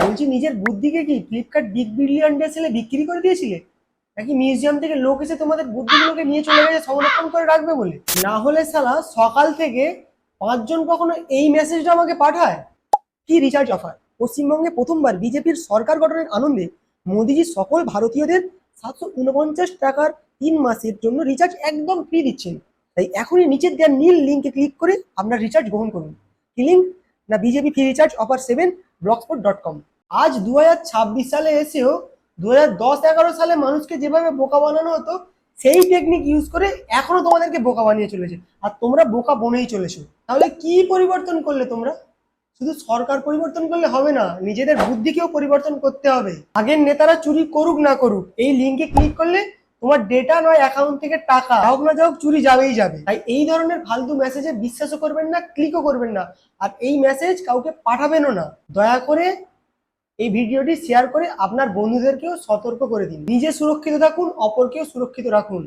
বলছি নিজের বুদ্ধিকে কি ফ্লিপকার্ট বিগ বিলিয়ন ডে সেলে বিক্রি করে দিয়েছিলে, নাকি মিউজিয়াম থেকে লোক এসে তোমাদের বুদ্ধিগুলোকে নিয়ে চলে গেছে সংরক্ষণ করে রাখবে বলে? না হলে শালা সকাল থেকে 5 জন কখনো এই মেসেজটা আমাকে পাঠায়, কি রিচার্জ অফার, পশ্চিমবঙ্গে প্রথমবার বিজেপির সরকার গঠনের আনন্দে মোদিজি সকল ভারতীয়দের 749 টাকার 3 মাসের জন্য রিচার্জ একদম ফ্রি দিচ্ছেন। তাই এখনই নিচের দেওয়া নীল লিঙ্কে ক্লিক করে আপনার রিচার্জ গ্রহণ করুন। কি লিঙ্ক? না BJP free recharge offer 7 blogspot.com। আজ 2026 সালে এসেও 2010-11 সালে মানুষকে যেভাবে বোকা বানানো হতো সেই টেকনিক ইউজ করে এখনো তোমাদেরকে বোকা বানিয়ে চলেছে, আর তোমরা বোকা বনেই চলেছো। তাহলে কি পরিবর্তন করলে তোমরা? শুধু সরকার পরিবর্তন করলে হবে না, নিজেদের বুদ্ধিকেও পরিবর্তন করতে হবে। আগের নেতারা চুরি করুক না করুক, এই লিঙ্কে ক্লিক করলে তোমার ডেটা নয় অ্যাকাউন্ট থেকে টাকা যাওক না যাওক চুরি যাবেই যাবে। তাই এই ধরনের ফালতু মেসেজে বিশ্বাসও করবেন না, ক্লিকও করবেন না, আর এই মেসেজ কাউকে পাঠাবেনও না। দয়া করে এই ভিডিওটি শেয়ার করে আপনার বন্ধুদেরকেও সতর্ক করে দিন। নিজে সুরক্ষিত থাকুন, অপরকেও সুরক্ষিত রাখুন।